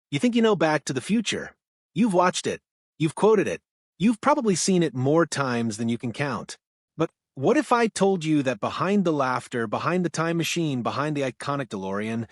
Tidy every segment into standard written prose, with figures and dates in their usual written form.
You think you know Back to the Future. You've watched it. You've quoted it. You've probably seen it more times than you can count. But what if I told you that behind the laughter, behind the time machine, behind the iconic DeLorean,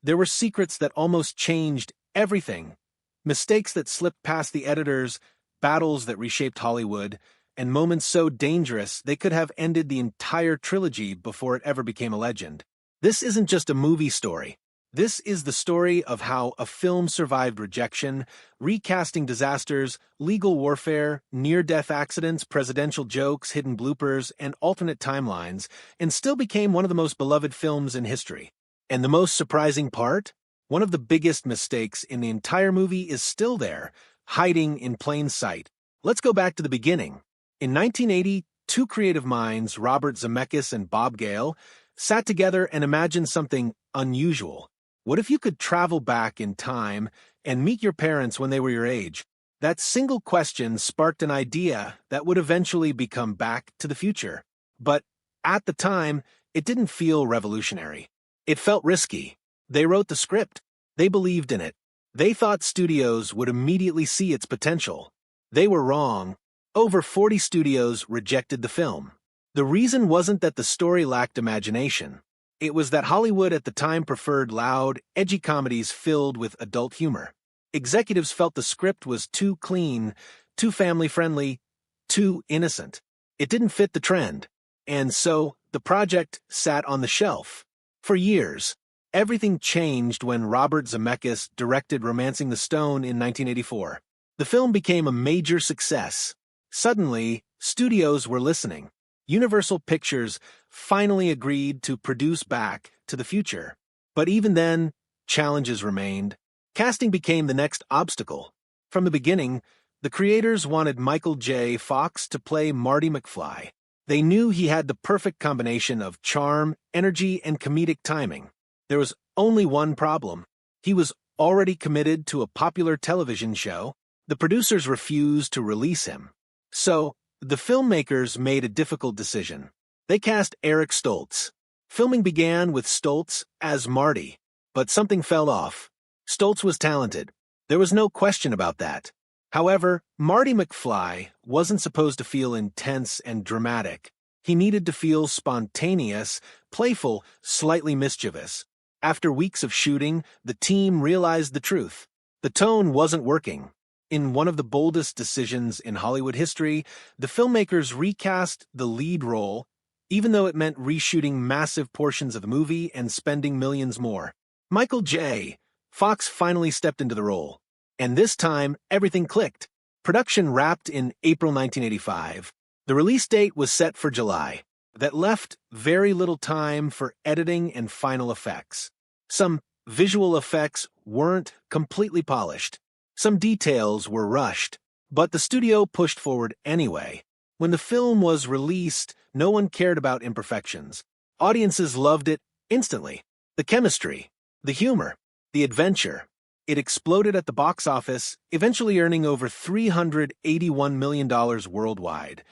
there were secrets that almost changed everything? Mistakes that slipped past the editors, battles that reshaped Hollywood, and moments so dangerous they could have ended the entire trilogy before it ever became a legend. This isn't just a movie story. This is the story of how a film survived rejection, recasting disasters, legal warfare, near-death accidents, presidential jokes, hidden bloopers, and alternate timelines, and still became one of the most beloved films in history. And the most surprising part? One of the biggest mistakes in the entire movie is still there, hiding in plain sight. Let's go back to the beginning. In 1980, two creative minds, Robert Zemeckis and Bob Gale, sat together and imagined something unusual. What if you could travel back in time and meet your parents when they were your age? That single question sparked an idea that would eventually become Back to the Future. But at the time, it didn't feel revolutionary. It felt risky. They wrote the script. They believed in it. They thought studios would immediately see its potential. They were wrong. Over 40 studios rejected the film. The reason wasn't that the story lacked imagination. It was that Hollywood at the time preferred loud, edgy comedies filled with adult humor. Executives felt the script was too clean, too family-friendly, too innocent. It didn't fit the trend. And so, the project sat on the shelf. For years, everything changed when Robert Zemeckis directed Romancing the Stone in 1984. The film became a major success. Suddenly, studios were listening. Universal Pictures finally agreed to produce Back to the Future. But even then, challenges remained. Casting became the next obstacle. From the beginning, the creators wanted Michael J. Fox to play Marty McFly. They knew he had the perfect combination of charm, energy, and comedic timing. There was only one problem. He was already committed to a popular television show. The producers refused to release him. So, the filmmakers made a difficult decision. They cast Eric Stoltz. Filming began with Stoltz as Marty, but something fell off. Stoltz was talented. There was no question about that. However, Marty McFly wasn't supposed to feel intense and dramatic. He needed to feel spontaneous, playful, slightly mischievous. After weeks of shooting, the team realized the truth. The tone wasn't working. In one of the boldest decisions in Hollywood history, the filmmakers recast the lead role, even though it meant reshooting massive portions of the movie and spending millions more. Michael J. Fox finally stepped into the role. And this time, everything clicked. Production wrapped in April 1985. The release date was set for July. That left very little time for editing and final effects. Some visual effects weren't completely polished. Some details were rushed, but the studio pushed forward anyway. When the film was released, no one cared about imperfections. Audiences loved it instantly. The chemistry, the humor, the adventure. It exploded at the box office, eventually earning over $381 million worldwide,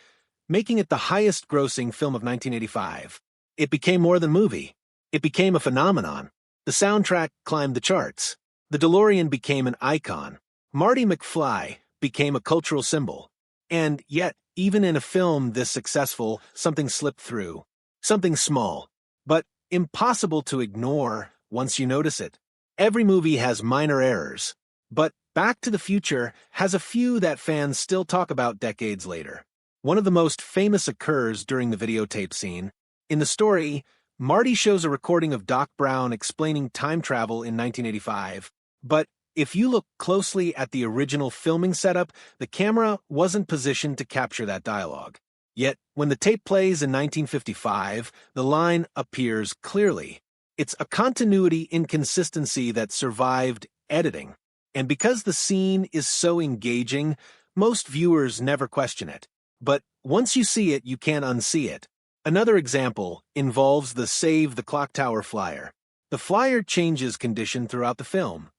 making it the highest-grossing film of 1985. It became more than a movie. It became a phenomenon. The soundtrack climbed the charts. The DeLorean became an icon. Marty McFly became a cultural symbol. And yet, even in a film this successful, something slipped through. Something small, but impossible to ignore once you notice it. Every movie has minor errors, but Back to the Future has a few that fans still talk about decades later. One of the most famous occurs during the videotape scene. In the story, Marty shows a recording of Doc Brown explaining time travel in 1985, but if you look closely at the original filming setup, the camera wasn't positioned to capture that dialogue. Yet, when the tape plays in 1955, the line appears clearly. It's a continuity inconsistency that survived editing. And because the scene is so engaging, most viewers never question it. But once you see it, you can't unsee it. Another example involves the Save the Clock Tower flyer. The flyer changes condition throughout the film.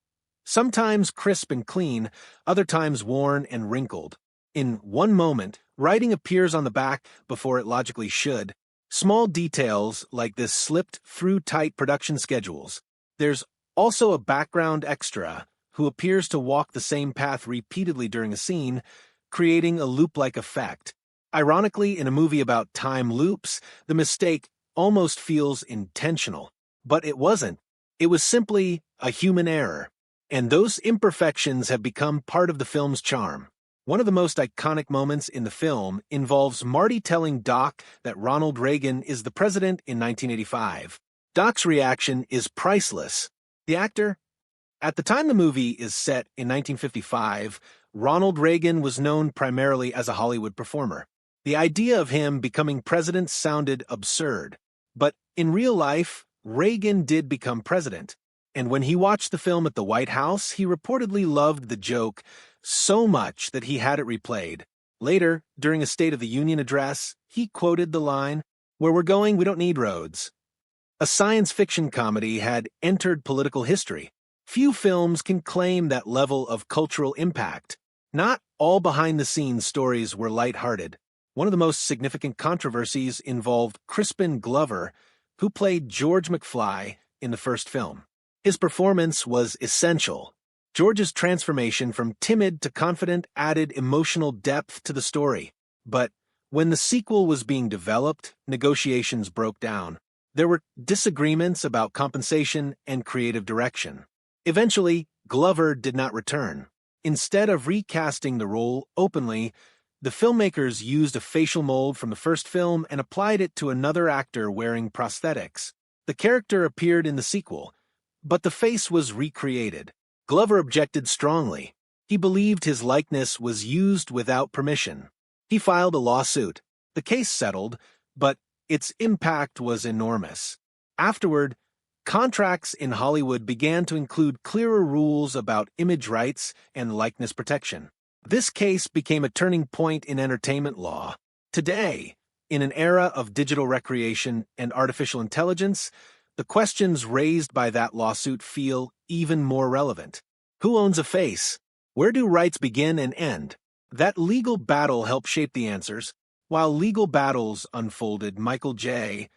Sometimes crisp and clean, other times worn and wrinkled. In one moment, writing appears on the back before it logically should. Small details like this slipped through tight production schedules. There's also a background extra, who appears to walk the same path repeatedly during a scene, creating a loop-like effect. Ironically, in a movie about time loops, the mistake almost feels intentional. But it wasn't. It was simply a human error. And those imperfections have become part of the film's charm. One of the most iconic moments in the film involves Marty telling Doc that Ronald Reagan is the president in 1985. Doc's reaction is priceless. The actor? At the time the movie is set in 1955, Ronald Reagan was known primarily as a Hollywood performer. The idea of him becoming president sounded absurd. But in real life, Reagan did become president. And when he watched the film at the White House, he reportedly loved the joke so much that he had it replayed. Later, during a State of the Union address, he quoted the line, "Where we're going, we don't need roads." A science fiction comedy had entered political history. Few films can claim that level of cultural impact. Not all behind-the-scenes stories were lighthearted. One of the most significant controversies involved Crispin Glover, who played George McFly in the first film. His performance was essential. George's transformation from timid to confident added emotional depth to the story. But when the sequel was being developed, negotiations broke down. There were disagreements about compensation and creative direction. Eventually, Glover did not return. Instead of recasting the role openly, the filmmakers used a facial mold from the first film and applied it to another actor wearing prosthetics. The character appeared in the sequel, but the face was recreated. Glover objected strongly. He believed his likeness was used without permission. He filed a lawsuit. The case settled, but its impact was enormous. Afterward, contracts in Hollywood began to include clearer rules about image rights and likeness protection. This case became a turning point in entertainment law. Today, in an era of digital recreation and artificial intelligence, the questions raised by that lawsuit feel even more relevant. Who owns a face? Where do rights begin and end? That legal battle helped shape the answers. While legal battles unfolded, Michael J.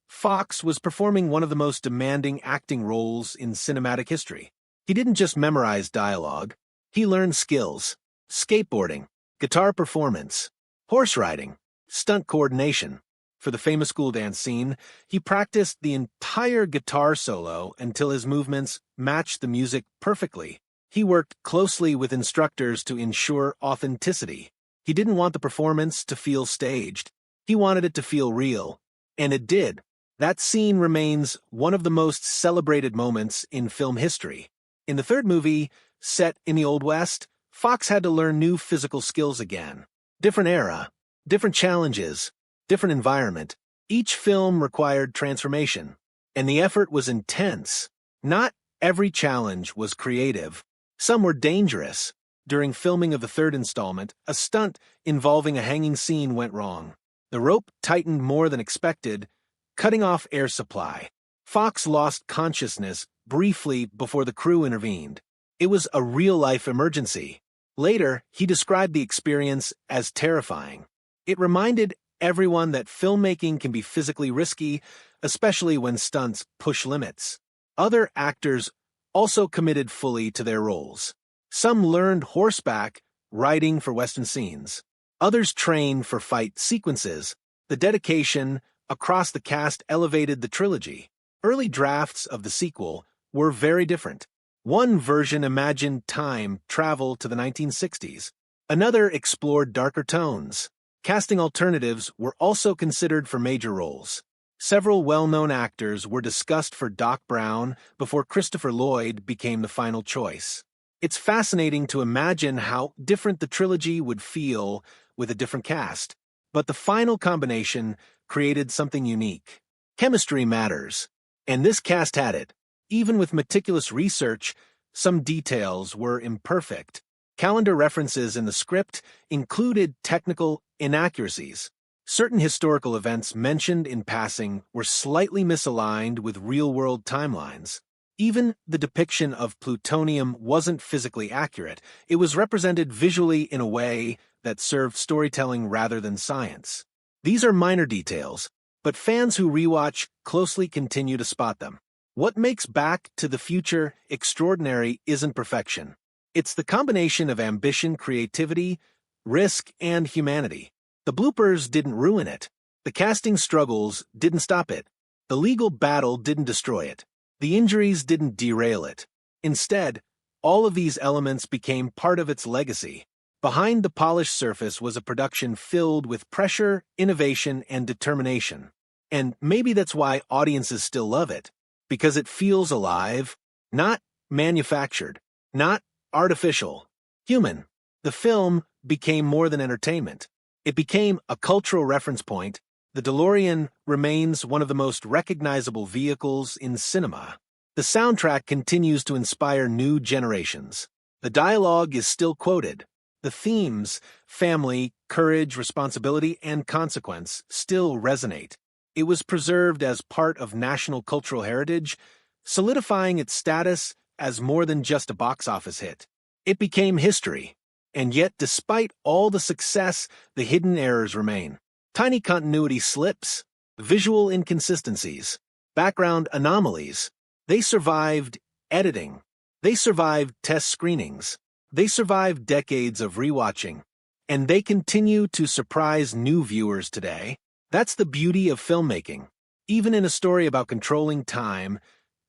Fox was performing one of the most demanding acting roles in cinematic history. He didn't just memorize dialogue. He learned skills: skateboarding, guitar performance, horse riding, stunt coordination. For the famous school dance scene, he practiced the entire guitar solo until his movements matched the music perfectly. He worked closely with instructors to ensure authenticity. He didn't want the performance to feel staged. He wanted it to feel real. And it did. That scene remains one of the most celebrated moments in film history. In the third movie, set in the Old West, Fox had to learn new physical skills again. Different era, different challenges, different environment. Each film required transformation, and the effort was intense. Not every challenge was creative. Some were dangerous. During filming of the third installment, a stunt involving a hanging scene went wrong. The rope tightened more than expected, cutting off air supply. Fox lost consciousness briefly before the crew intervened. It was a real-life emergency. Later, he described the experience as terrifying. It reminded everyone that filmmaking can be physically risky, especially when stunts push limits. Other actors also committed fully to their roles. Some learned horseback riding for Western scenes. Others trained for fight sequences. The dedication across the cast elevated the trilogy. Early drafts of the sequel were very different. One version imagined time travel to the 1960s. Another explored darker tones. Casting alternatives were also considered for major roles. Several well-known actors were discussed for Doc Brown before Christopher Lloyd became the final choice. It's fascinating to imagine how different the trilogy would feel with a different cast, but the final combination created something unique. Chemistry matters, and this cast had it. Even with meticulous research, some details were imperfect. Calendar references in the script included technical inaccuracies. Certain historical events mentioned in passing were slightly misaligned with real-world timelines. Even the depiction of plutonium wasn't physically accurate. It was represented visually in a way that served storytelling rather than science. These are minor details, but fans who rewatch closely continue to spot them. What makes Back to the Future extraordinary isn't perfection. It's the combination of ambition, creativity, risk, and humanity. The bloopers didn't ruin it. The casting struggles didn't stop it. The legal battle didn't destroy it. The injuries didn't derail it. Instead, all of these elements became part of its legacy. Behind the polished surface was a production filled with pressure, innovation, and determination. And maybe that's why audiences still love it. Because it feels alive, not manufactured, not artificial, human. The film became more than entertainment. It became a cultural reference point. The DeLorean remains one of the most recognizable vehicles in cinema. The soundtrack continues to inspire new generations. The dialogue is still quoted. The themes, family, courage, responsibility, and consequence, still resonate. It was preserved as part of national cultural heritage, solidifying its status as more than just a box office hit. It became history. And yet, despite all the success, the hidden errors remain. Tiny continuity slips, visual inconsistencies, background anomalies. They survived editing. They survived test screenings. They survived decades of rewatching. And they continue to surprise new viewers today. That's the beauty of filmmaking. Even in a story about controlling time,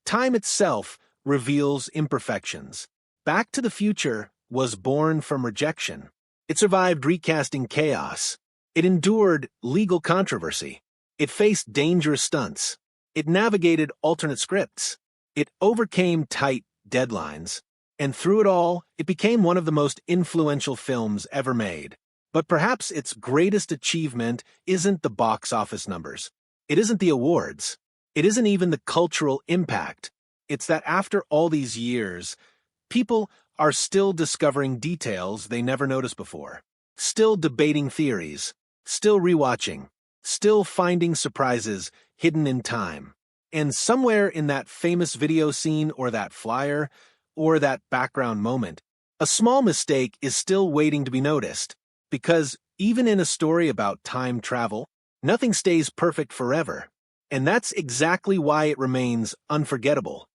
time itself reveals imperfections. Back to the Future was born from rejection. It survived recasting chaos. It endured legal controversy. It faced dangerous stunts. It navigated alternate scripts. It overcame tight deadlines. And through it all, it became one of the most influential films ever made. But perhaps its greatest achievement isn't the box office numbers. It isn't the awards. It isn't even the cultural impact. It's that after all these years, people are still discovering details they never noticed before, still debating theories, still rewatching, still finding surprises hidden in time. And somewhere in that famous video scene or that flyer or that background moment, a small mistake is still waiting to be noticed. Because even in a story about time travel, nothing stays perfect forever. And that's exactly why it remains unforgettable.